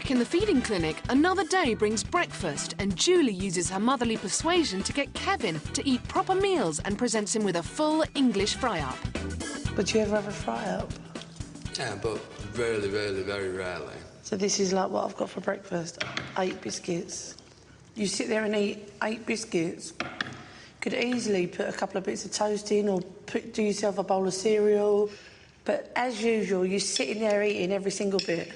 Back in the feeding clinic, another day brings breakfast and Julie uses her motherly persuasion to get Kevin to eat proper meals and presents him with a full English fry-up. Would you ever have a fry-up? Yeah, but really, very rarely. So this is like what I've got for breakfast, 8 biscuits. You sit there and eat 8 biscuits. Could easily put a couple of bits of toast in or do yourself a bowl of cereal. But as usual, you're sitting there eating every single bit.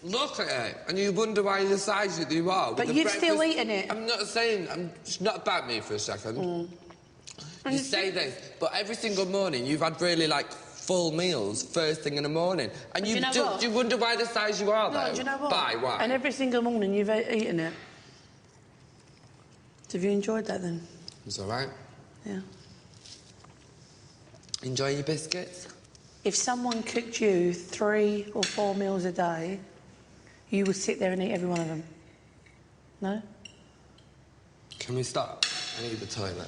Look at it, and you wonder why you're the size that you are. But you've still eaten it. I'm not saying... It's not about me for a second. You say this, but every single morning you've had really, like, full meals first thing in the morning. And do you wonder why the size you are, though? No, do you know what? Why? And every single morning you've eaten it. So have you enjoyed that, then? It's all right. Yeah. Enjoy your biscuits? If someone cooked you 3 or 4 meals a day, you would sit there and eat every one of them. No? Can we stop? I need the toilet.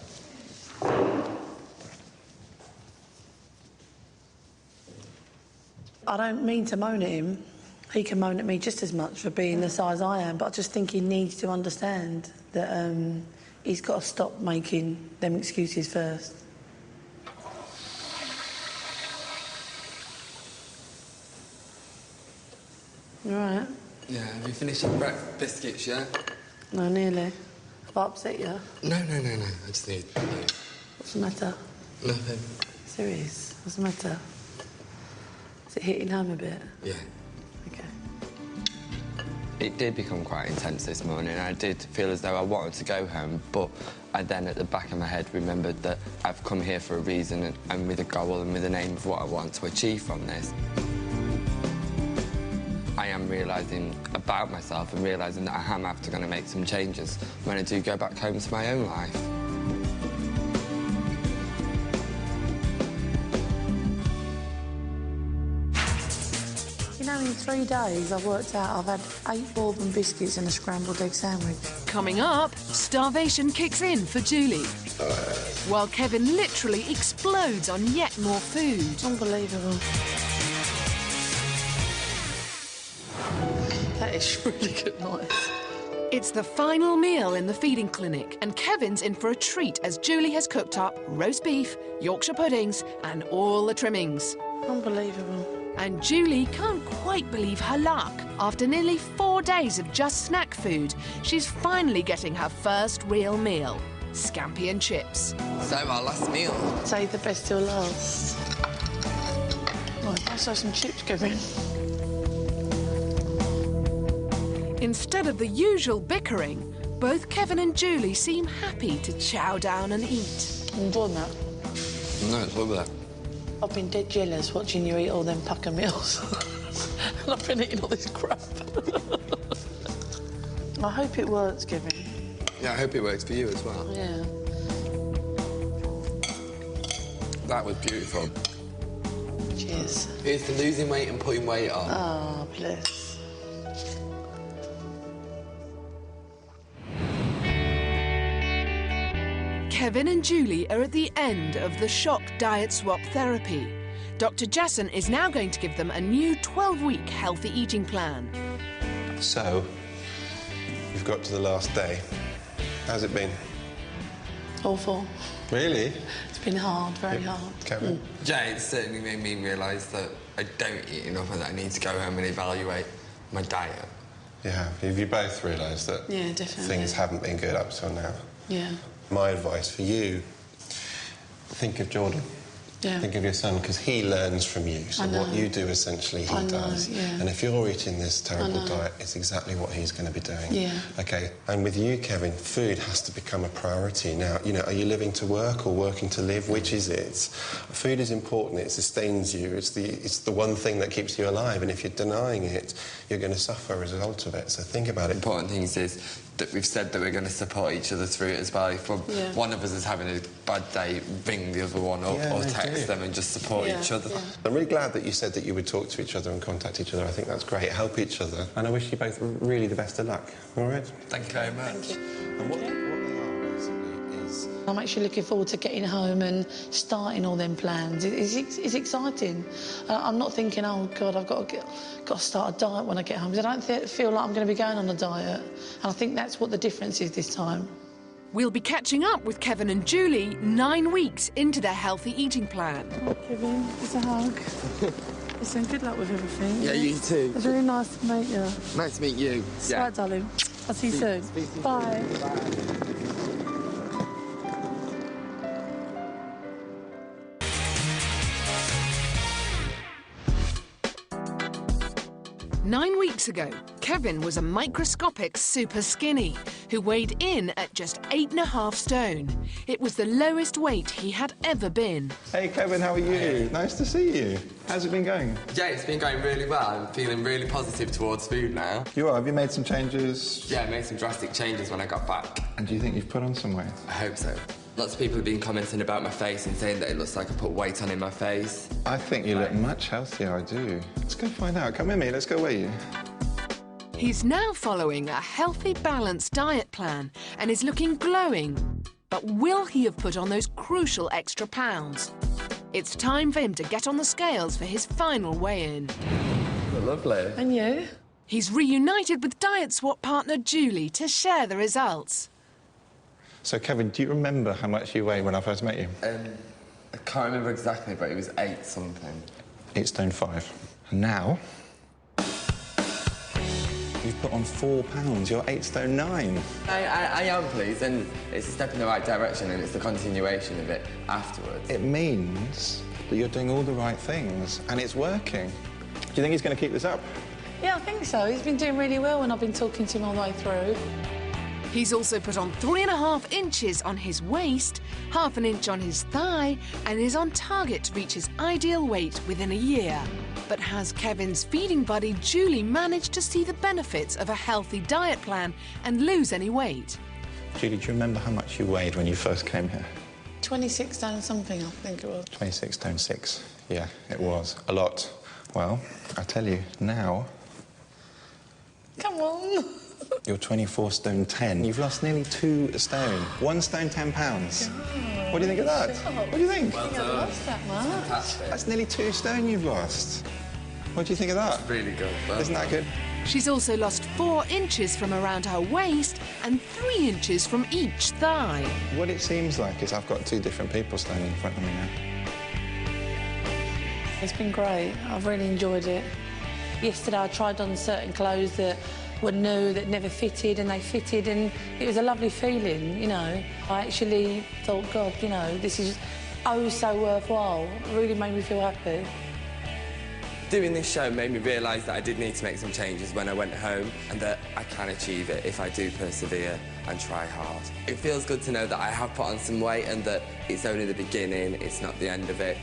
I don't mean to moan at him. He can moan at me just as much for being the size I am, but I just think he needs to understand that he's got to stop making them excuses first. You all right? Yeah, have you finished your biscuits, yeah? No, nearly. Have I upset you? No. I just need... What's the matter? Nothing. Serious? What's the matter? Is it hitting home a bit? Yeah. OK. It did become quite intense this morning. I did feel as though I wanted to go home, but I then, at the back of my head, remembered that I've come here for a reason and with a goal and with an aim of what I want to achieve from this. I am realising about myself and realising that I am after going to make some changes when I do go back home to my own life. You know, in 3 days, I've worked out I've had 8 bourbon biscuits and a scrambled egg sandwich. Coming up, starvation kicks in for Julie. While Kevin literally explodes on yet more food. Unbelievable. That is really good noise. It's the final meal in the feeding clinic, and Kevin's in for a treat as Julie has cooked up roast beef, Yorkshire puddings, and all the trimmings. Unbelievable. And Julie can't quite believe her luck. After nearly 4 days of just snack food, she's finally getting her first real meal. Scampi and chips. So, our last meal. Save the best till last. Right, let's have some chips, Kevin. Instead of the usual bickering, both Kevin and Julie seem happy to chow down and eat. Enjoying that? No, it's lovely. I've been dead jealous watching you eat all them pucker meals. And I've been eating all this crap. I hope it works, Kevin. Yeah, I hope it works for you as well. Yeah. That was beautiful. Cheers. Here's to losing weight and putting weight on. Oh, bless. Kevin and Julie are at the end of the shock diet swap therapy. Dr. Jason is now going to give them a new 12-week healthy eating plan. So, you've got to the last day. How's it been? Awful. Really? It's been hard, very hard. Kevin? Yeah, it certainly made me realise that I don't eat enough and that I need to go home and evaluate my diet. Yeah, have you both realised that Yeah, definitely. things haven't been good up till now? Yeah. My advice for you, think of Jordan. Yeah. Think of your son, because he learns from you. So what you do, essentially, he does. Yeah. And if you're eating this terrible diet, it's exactly what he's going to be doing. Yeah. OK, and with you, Kevin, food has to become a priority. Now, you know, are you living to work or working to live? Which is it? Food is important. It sustains you. It's the one thing that keeps you alive. And if you're denying it, you're going to suffer as a result of it. So think about it. Important things is that we've said that we're going to support each other through it as well. If one of us is having a bad day, ring the other one up or text them and just support each other. Yeah. I'm really glad that you said that you would talk to each other and contact each other. I think that's great. Help each other. And I wish you both really the best of luck. All right? Thank you very much. Thank you. And what they are, basically, is I'm actually looking forward to getting home and starting all them plans. It's exciting. I'm not thinking, oh, God, I've got to start a diet when I get home, because I don't feel like I'm going to be going on a diet. And I think that's what the difference is this time. We'll be catching up with Kevin and Julie 9 weeks into their healthy eating plan. Oh, Kevin, it's a hug. Listen, good luck with everything. Yeah, you too. It's really nice to meet you. Nice to meet you. Yeah. Right, darling. I'll see you soon. Bye. Bye. 9 weeks ago, Kevin was a microscopic super skinny who weighed in at just 8.5 stone. It was the lowest weight he had ever been. Hey Kevin, how are you? Hey. Nice to see you. How's it been going? Yeah, it's been going really well. I'm feeling really positive towards food now. You are? Have you made some changes? Yeah, I made some drastic changes when I got back. And do you think you've put on some weight? I hope so. Lots of people have been commenting about my face and saying that it looks like I put weight on in my face. I think you look much healthier, I do. Let's go find out. Come with me, let's go weigh you. He's now following a healthy, balanced diet plan and is looking glowing. But will he have put on those crucial extra pounds? It's time for him to get on the scales for his final weigh-in. Lovely. And you? He's reunited with diet swap partner Julie to share the results. So Kevin, do you remember how much you weighed when I first met you? I can't remember exactly, but it was 8 something. 8 stone 5. And now, you've put on 4 pounds. You're 8 stone 9. I am pleased, and it's a step in the right direction, and it's the continuation of it afterwards. It means that you're doing all the right things, and it's working. Do you think he's going to keep this up? Yeah, I think so. He's been doing really well when I've been talking to him all the way through. He's also put on 3.5 inches on his waist, 1/2 inch on his thigh, and is on target to reach his ideal weight within a year. But has Kevin's feeding buddy Julie managed to see the benefits of a healthy diet plan and lose any weight? Julie, do you remember how much you weighed when you first came here? 26 stone something, I think it was. 26 stone 6. Yeah, it was. A lot. Well, I tell you, now Come on. you're 24 stone 10. You've lost nearly 2 stone. 1 stone 10 pounds. What do you think of that? What do you think? I think I've lost that much. Fantastic. That's nearly 2 stone you've lost. What do you think of that? Really good. Well, Isn't that good? She's also lost 4 inches from around her waist and 3 inches from each thigh. What it seems like is I've got 2 different people standing in front of me now. It's been great. I've really enjoyed it. Yesterday I tried on certain clothes that were new, that never fitted, and they fitted, and it was a lovely feeling, you know. I actually thought, God, you know, this is oh so worthwhile. It really made me feel happy. doing this show made me realise that I did need to make some changes when I went home, and that I can achieve it if I do persevere and try hard. It feels good to know that I have put on some weight and that it's only the beginning, it's not the end of it.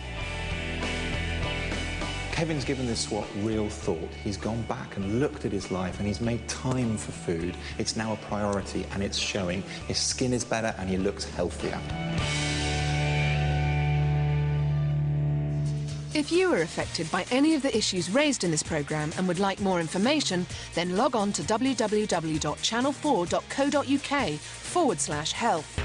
Kevin's given this swap real thought. He's gone back and looked at his life and he's made time for food. It's now a priority and it's showing. His skin is better and he looks healthier. If you are affected by any of the issues raised in this programme and would like more information, then log on to www.channel4.co.uk/health.